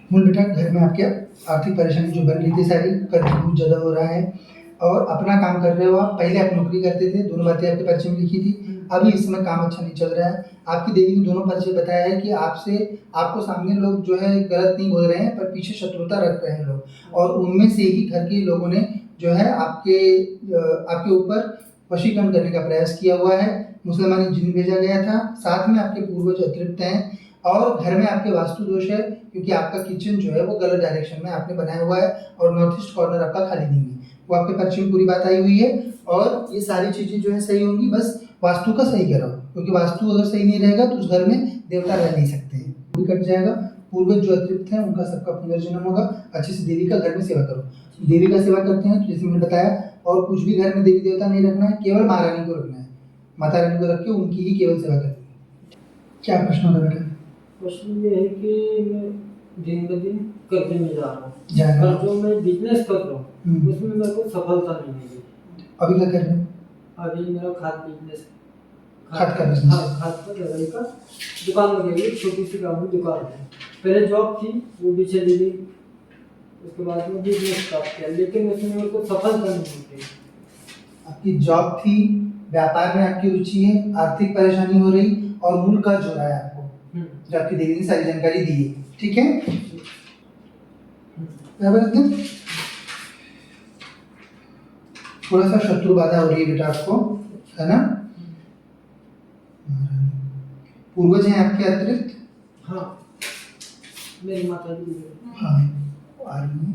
मूल बेटा, घर में आपके आर्थिक परेशानी जो बन रही थी सारी, कर्ज बहुत ज़्यादा हो रहा है और अपना काम कर रहे हो आप। पहले आप नौकरी करते थे, दोनों बातें आपके पर्चे में लिखी थी। अभी इस समय काम अच्छा नहीं चल रहा है। आपकी देवी ने दोनों पर्चे बताया है कि आपको सामने लोग जो है गलत नहीं बोल रहे हैं, पर पीछे शत्रुता रख रहे हैं लोग, और उनमें से ही घर के लोगों ने जो है आपके ऊपर वशीकरण करने का प्रयास किया हुआ है। मुसलमानी जिन भेजा गया था, साथ में आपके पूर्वज अतृप्त हैं और घर में आपके वास्तु दोष है, क्योंकि आपका किचन जो है वो गलत डायरेक्शन में आपने बनाया हुआ है और नॉर्थ ईस्ट कॉर्नर आपका खाली नहीं है। वो आपके पर्चे में पूरी बात आई हुई है और ये सारी चीज़ें जो है सही होंगी, बस वास्तु का सही करो, क्योंकि वास्तु अगर सही नहीं रहेगा तो उस घर में देवता रह नहीं सकते हैं, वो भी कट जाएगा। पूर्वज जो अतृप्त हैं उनका सबका पुनर्जन्म होगा। अच्छे से देवी का घर में सेवा करो। देवी का सेवा करते हैं तो जैसे मैंने बताया, और कुछ भी घर में देवी देवता नहीं रखना है, केवल महारानी को रखना है। माता रानी को रख के उनकी ही केवल सेवा करनी है। क्या प्रश्न होगा बेटा? प्रश्न ये है कि मैं दिन ब दिन कर्जे में जा रहा हूँ और जो मैं बिजनेस कर रहा हूँ उसमें मेरे को सफलता नहीं मिली। अभी क्या कर रहे हैं? अभी मेरा खाद बिजनेस, खाद का बिजनेस, खाद का दवाई का दुकान लगी हुई, छोटी सी गाँव दुकान है। पहले जॉब थी, वो भी चली गई। उसके बाद में बिजनेस स्टार्ट किया, लेकिन उसमें मेरे को सफलता नहीं मिली। आपकी जॉब थी, व्यापार में आपकी रुचि है, आर्थिक परेशानी हो रही और मूल कर्ज हो रहा है आपको, जो आपकी देवी ने सारी जानकारी दी है। ठीक है, थोड़ा सा शत्रु बाधा हो रही है बेटा आपको, है ना? पूर्वज हैं आपके अतिरिक्त? हाँ, मेरी माता जी। हाँ, आ रही है।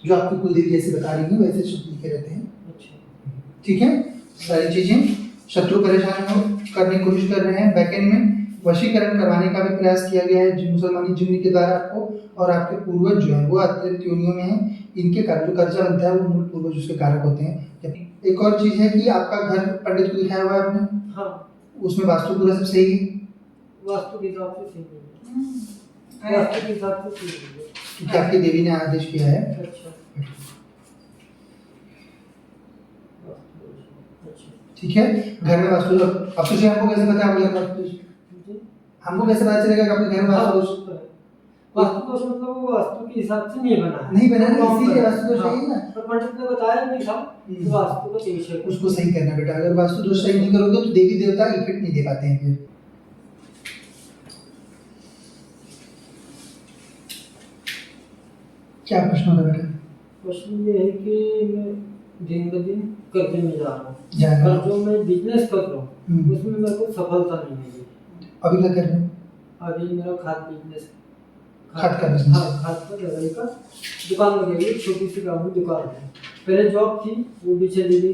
जो आपकी कुलदेवी जैसे बता रही है वैसे शब्द लिखे रहते हैं। अच्छा, ठीक है। सारी चीजें शत्रु परेशान करने की कोशिश कर रहे हैं। बैकएंड में वशीकरण करवाने का भी प्रयास किया गया है मुसलमानी जिन्न के द्वारा आपको, और आपके पूर्वज जो है वो अत्यंत योनियों में हैं। इनके कारण जो कर्जा बनता है वो मूल पूर्वज उसके कारक होते हैं। एक और चीज है कि आपका घर पंडित को दिखाया हुआ है आपने? हाँ। उसमें वास्तु पूरा सब सही है? वास्तु के हिसाब से सही है। वास्तु के हिसाब से सही है, क्योंकि आपकी देवी ने आदेश किया है। अच्छा, ठीक है। घर में वास्तु अब तुझे हमको कैसे पता है वास्तु? हमको कैसे पता चलेगा कि आपके घर में वास्तु दोष? वास्तु दोष मतलब वो वास्तु के हिसाब से नहीं बना नहीं बना, इसीलिए वास्तु दोष है ना। पर पंडित ने बताया नहीं था कि वास्तु का दोष है, उसको सही करना बेटा। अगर वास्तु दोष सही नहीं करोगे तो देवी देवता इफेक्ट नहीं दे पाते हैं फिर। क्या प्रश्न होगा बेटा? प्रश्न ये है कि मैं दिन ब दिन कर्जे में जा रहा हूँ और जो मैं बिजनेस कर रहा हूँ उसमें मेरे को सफलता नहीं मिली। अभी क्या कर रहे हैं? अभी मेरा खाद बिजनेस, खाद का बिजनेस, खाद का दवाई का दुकान लगी हुई, छोटी सी गाँव में दुकान है। पहले जॉब थी, वो भी चली गई।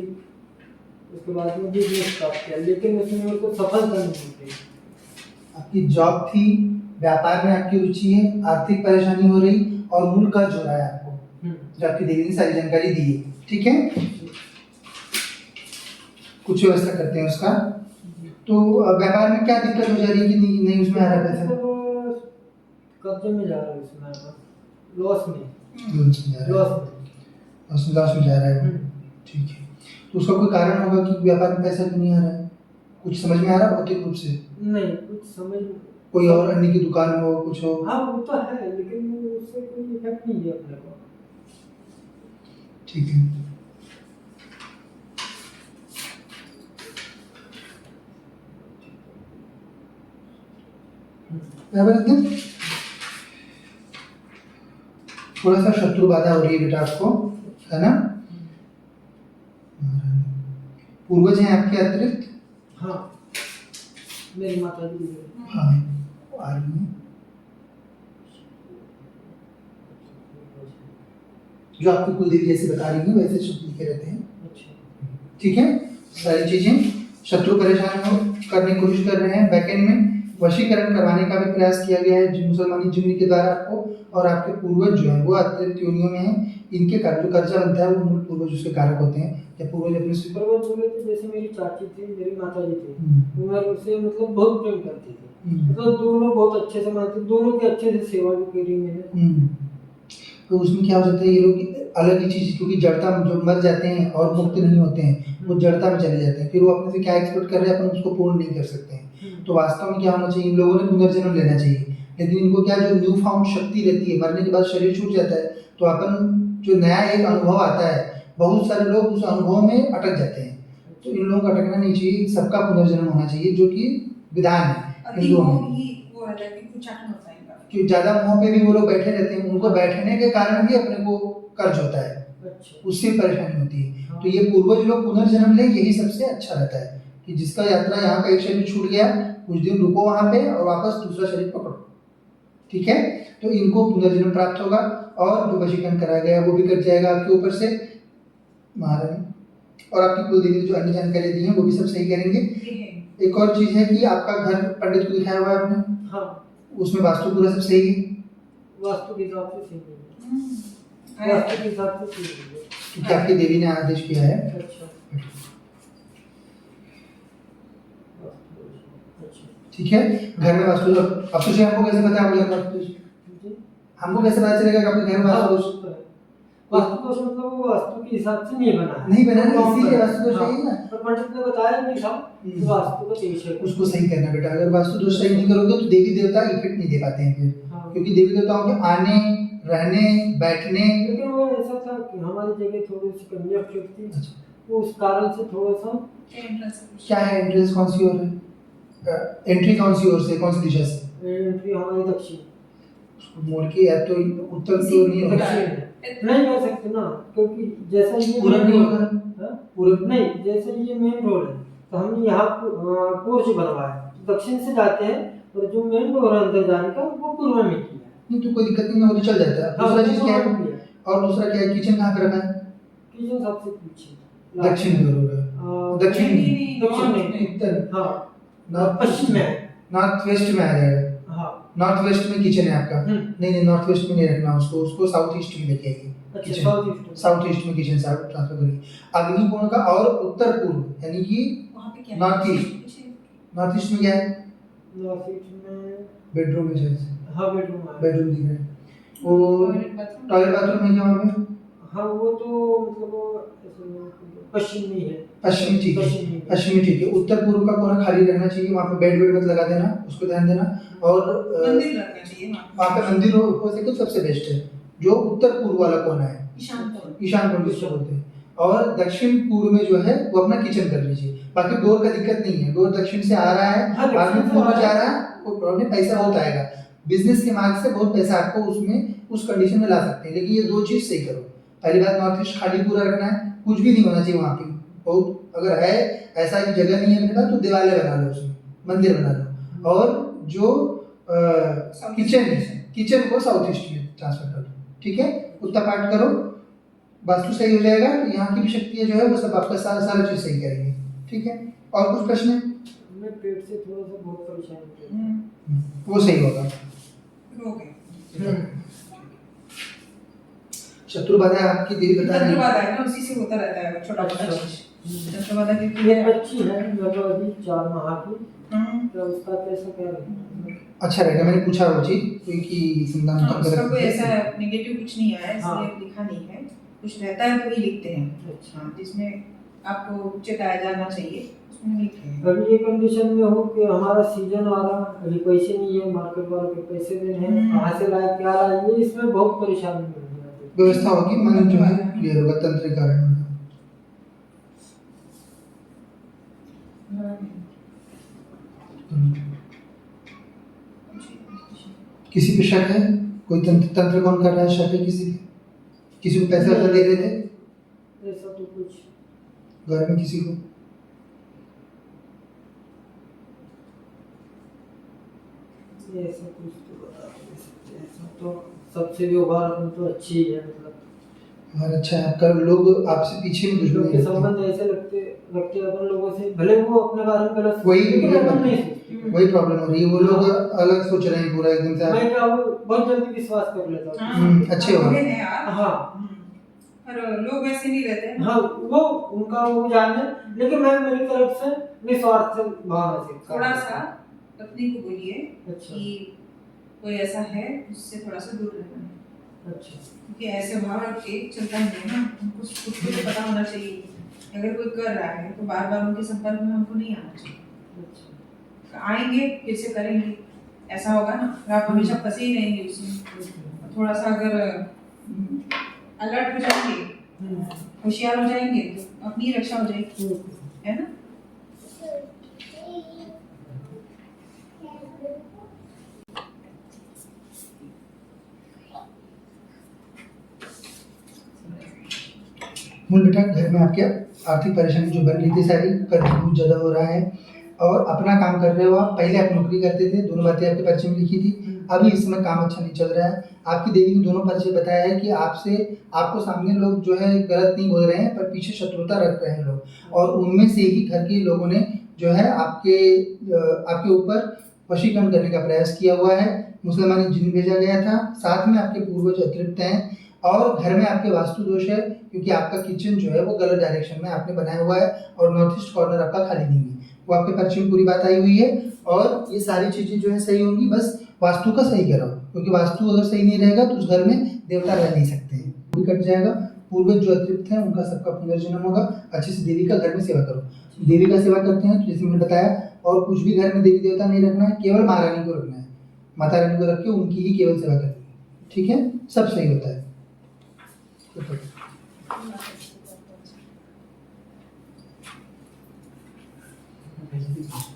उसके बाद में बिजनेस स्टार्ट किया, लेकिन उसमें मेरे को सफलता नहीं मिली। आपकी जॉब थी, व्यापार में आपकी रुचि है, आर्थिक परेशानी हो रही और मूल कर्ज हो रहा है आपको, जो आपकी देवी ने सारी जानकारी दी है। ठीक है, कुछ व्यवस्था करते हैं उसका। तो व्यापार में क्या दिक्कत हो जा रही है कि नहीं उसमें आ रहा पैसा? कर्जे में जा रहा है, इसमें लॉस में जा रहा है। ठीक है, तो उसका कोई कारण होगा कि व्यापार में पैसा क्यों नहीं आ रहा है? कुछ समझ में आ रहा है भौतिक रूप से? नहीं, कुछ समझ। कोई और अन्य की दुकान हो, कुछ हो? हाँ, वो तो है, लेकिन उससे कोई इफेक्ट नहीं है अपने को। ठीक है, थोड़ा सा शत्रु बाधा हो रही है बेटा आपको, है ना? पूर्वज हैं आपके अतिरिक्त? हाँ, मेरी माता जी। हाँ, आ रही है। जो आपकी कुलदेवी जैसे बता रही है वैसे शब्द लिखे रहते हैं। अच्छा, ठीक है। सारी चीजें शत्रु परेशान करने की कोशिश कर रहे हैं। बैकएंड में वशीकरण करवाने का भी प्रयास किया गया है मुसलमानी जिन्न के द्वारा आपको, और आपके पूर्वज जो है वो अत्यंत योनियों में हैं। इनके कारण जो कर्जा बनता है वो मूल पूर्वज उसके कारक होते हैं। या पूर्वज अपने पूर्वज हुए थे, जैसे मेरी चाची थी, मेरी माता जी थी, वो उनसे मतलब बहुत प्रेम करती थी। मतलब दोनों बहुत अच्छे से मानते, दोनों की अच्छे से सेवा भी करी मैंने। तो उसमें क्या हो जाता है, ये लोग अलग ही चीज़, क्योंकि जड़ता में जो मर जाते हैं और मुक्त नहीं होते हैं, वो जड़ता में चले जाते हैं, फिर वो अपने से क्या एक्सपेक्ट कर रहे हैं, अपन उसको पूर्ण नहीं कर सकते हैं। तो वास्तव में क्या होना चाहिए, इन लोगों ने पुनर्जन्म लेना चाहिए, लेकिन इनको क्या, जो न्यू फाउंड शक्ति रहती है, मरने के बाद शरीर छूट जाता है, तो अपन जो नया एक अनुभव आता है, बहुत सारे लोग उस अनुभव में अटक जाते हैं। तो इन लोगों को अटकना नहीं चाहिए, सबका पुनर्जन्म होना चाहिए, जो कि विधान है हिंदुओं में। वो रहता है कि कुछ चटन होता है इनका। कि ज़्यादा मुँह पे भी वो लोग बैठे रहते हैं, उनको बैठने के कारण भी अपने को कर्ज होता है, अच्छा। उससे परेशानी होती है। तो ये पूर्वज लोग पुनर्जन्म ले, यही सबसे अच्छा रहता है कि जिसका यात्रा यहाँ का एक शरीर छूट गया, कुछ दिन रुको वहाँ पे और वापस दूसरा शरीर पकड़ो, ठीक है। तो इनको पुनर्जन्म प्राप्त होगा, और जो वशीकरण कराया गया वो भी कट जाएगा आपके ऊपर से महारानी, और आपकी कुलदेवी जो अन्य जानकारी दी है वो भी सब सही करेंगे। ये है। एक और चीज़ है कि आपका घर पंडित को दिखाया हुआ है आपने, हाँ, उसमें वास्तु पूरा सब सही है, वास्तु के हिसाब से सही है। हम्म। वास्तु के हिसाब से सही है। क्योंकि आपकी देवी ने आदेश किया है। अच्छा। अच्छा। ठीक है, घर में वास्तु अब तुझे हमको कैसे पता है आपके घर में वास्तु दोष? जी। हमको कैसे पता चलेगा कि आपके घर में वास्तु दोष वास्तु दोष मतलब वो वास्तु के हिसाब से नहीं बना है। नहीं बना है, कम इसीलिए बना है। वास्तु दोष हाँ, है ही ना। पर पंडित ने बताया नहीं था कि वास्तु का दोष है। उसको सही करना बेटा, अगर वास्तु दोष सही नहीं करोगे तो देवी देवता इफेक्ट नहीं दे पाते हैं फिर, हाँ। क्योंकि देवी देवताओं के आने, रहने, बैठने। लेकिन वो ऐसा था कि हमारी जगह थोड़ी सी कंजेस्टेड थी, अच्छा, तो उस कारण से थोड़ा सा क्या है एंट्रेंस कौन सी ओर है, एंट्री कौन सी ओर से, कौन सी दिशा से? एंट्री हमारी दक्षिण उसको मोड़ के, या तो उत्तर की ओर नहीं होगा, दक्षिण नहीं कर सकते ना, क्योंकि जैसा ये पूरब नहीं होगा, हाँ? पूरब नहीं, जैसे ये मेन रोड है तो हमने यहाँ पूर्व बनवाया, तो दक्षिण से जाते हैं, और जो मेन रोड है अंदर जाने का वो पूर्व में किया है। नहीं तो कोई दिक्कत नहीं, वो तो चल जाता है। दूसरा चीज क्या है, और दूसरा क्या है, किचन कहाँ पे रखा है? किचन सबसे पीछे दक्षिण की ओर होगा, दक्षिण नहीं, उत्तर, हाँ, नॉर्थ पश्चिम में, नॉर्थ वेस्ट में आ जाएगा। हाँ, नॉर्थ वेस्ट में किचन है आपका, नहीं नहीं नॉर्थ वेस्ट में नहीं रखना उसको, उसको साउथ ईस्ट में लेके आइए। अच्छा, साउथ ईस्ट में किचन ट्रांसफर करिए। अग्निकोण का और उत्तर पूर्व, यानी कि वहाँ पे क्या नॉर्थ ईस्ट, नॉर्थ ईस्ट में क्या है? नॉर्थ ईस्ट में बेडरूम है शायद, हाँ बेडरूम है, बेडरूम दिख रहा है। वो टॉयलेट बाथरूम में क्या वहाँ पे? हाँ वो तो मतलब वो पश्चिम में है, पश्चिमी, ठीक है, पश्चिमी ठीक है। उत्तर पूर्व का कोना खाली रहना चाहिए, वहाँ पे बेड वेड मत लगा देना, उसको ध्यान देना। और मंदिर रखना चाहिए वहाँ पे मंदिर हो सके तो सबसे बेस्ट है, जो उत्तर पूर्व वाला कोना है, ईशान कोण जिसको बोलते हैं। और दक्षिण पूर्व में जो है वो अपना किचन कर लीजिए। बाकी डोर का दिक्कत नहीं है, डोर दक्षिण से आ रहा है, बाद में पूर्व जा रहा है, कोई प्रॉब्लम नहीं, पैसा बहुत आएगा। बिजनेस के मार्ग से बहुत पैसा आपको उसमें उस कंडीशन में ला सकते हैं, लेकिन ये दो चीज सही करो। पहली बात, नॉर्थ ईस्ट खाली पूरा रखना है, कुछ भी नहीं होना चाहिए वहाँ पे। बहुत अगर है ऐसा की जगह नहीं है अपने पास तो दिवाले बना लो, उसमें मंदिर बना लो। और जो किचन है, किचन को साउथ ईस्ट में ट्रांसफर कर दो, ठीक है। उत्तर पाठ करो, वास्तु सही हो जाएगा, तो यहाँ की भी शक्तियाँ जो है वो सब आपका सारा चीज सही करेंगे, ठीक है। और कुछ प्रश्न? मैं पेट से थोड़ा सा बहुत परेशान हूँ, वो सही होगा। शत्रु बाधा आपकी देवी बता रही है, उसी से होता रहता है छोटा छोटा अच्छा। चीज। शत्रु बाधा की ये बच्ची है मतलब अभी 4 माह की, तो उसका कैसा क्या रहेगा? अच्छा रहेगा। मैंने पूछा वो चीज क्योंकि संतान हाँ, उसका कोई ऐसा नेगेटिव कुछ नहीं आया, इसलिए हाँ। लिखा नहीं है। कुछ रहता है तो ही लिखते हैं, अच्छा, जिसमें आपको चेताया जाना चाहिए उसमें लिखे हैं। अभी ये कंडीशन में हो कि हमारा सीजन आ रहा, अभी पैसे नहीं है, मार्केट वाले के पैसे देने हैं, कहाँ से लाए क्या लाए, ये इसमें बहुत परेशानी हो रही है। व्यवस्था होगी, मन जो है क्लियर होगा, तंत्र के कारण होगा। किसी पे शक है? कोई तंत्र कौन कर रहा है? शक है किसी को पैसा वैसा दे रहे थे ऐसा तो कुछ घर में किसी को? ऐसा कुछ तो बता नहीं सकते, ऐसा तो सबसे व्यवहार हम तो अच्छी ही है, मतलब और अच्छा है आपका, लोग आपसे पीछे में दुश्मनी लोग के रखते हैं। संबंध ऐसे रखते अपन लोगों से, भले वो अपने बारे में गलत वही लेकिन अपन नहीं सोचते। वही प्रॉब्लम हो रही है, वो लोग अलग सोच रहे हैं पूरा एकदम से। मैं क्या वो बहुत जल्दी विश्वास कर लेता हूँ। अच्छे हो गए हैं यार। हाँ, पर लोग ऐसे नहीं रहते हैं। हाँ वो उनका वो जाने, लेकिन मैं मेरी तरफ से निस्वार्थ भावना से थोड़ा सा पत्नी को बोलिए अच्छा, कि कोई ऐसा है उससे थोड़ा सा दूर रहना है। अच्छा। क्योंकि ऐसे भाव रख के चलता नहीं है ना, हमको खुद को तो पता होना चाहिए। अगर कोई कर रहा है तो बार बार उनके संपर्क में हमको नहीं आना चाहिए। अच्छा। आएंगे फिर से करेंगे, ऐसा होगा ना। और आप हमेशा फंसे ही रहेंगे उसमें। थोड़ा सा अगर अलर्ट हो जाएंगे, होशियार हो जाएंगे, तो अपनी रक्षा हो जाएगी, है ना। मूल बेटा, घर में आपके आर्थिक परेशानी जो बन रही थी सारी, कर्ज बहुत ज़्यादा हो रहा है और अपना काम कर रहे हो आप। पहले आप नौकरी करते थे, दोनों बातें आपके पर्चे में लिखी थी। अभी इस समय काम अच्छा नहीं चल रहा है। आपकी देवी ने दोनों पर्चे बताया है कि आपको सामने लोग जो है गलत नहीं बोल रहे हैं, पर पीछे शत्रुता रख रहे हैं लोग, और उनमें से ही घर के लोगों ने जो है आपके ऊपर वशीकरण करने का प्रयास किया हुआ है। मुसलमानी जिन भेजा गया था, साथ में आपके पूर्वज अतृप्त हैं, और घर में आपके वास्तु दोष है, क्योंकि आपका किचन जो है वो गलत डायरेक्शन में आपने बनाया हुआ है और नॉर्थ ईस्ट कॉर्नर आपका खाली नहीं है। वो आपके पर्चे में पूरी बात आई हुई है, और ये सारी चीज़ें जो है सही होंगी। बस वास्तु का सही करो, क्योंकि वास्तु अगर सही नहीं रहेगा तो उस घर में देवता रह नहीं सकते हैं, भी कट जाएगा। पूर्वज जो अतृप्त हैं उनका सबका पुनर्जन्म होगा। अच्छे से देवी का घर में सेवा करो। देवी का सेवा करते हैं तो जैसे मैंने बताया, और कुछ भी घर में देवी देवता नहीं रखना है, केवल महारानी को रखना है। माता रानी को रख के उनकी ही केवल सेवा करनी है, ठीक है। सब सही होता है। Thank you.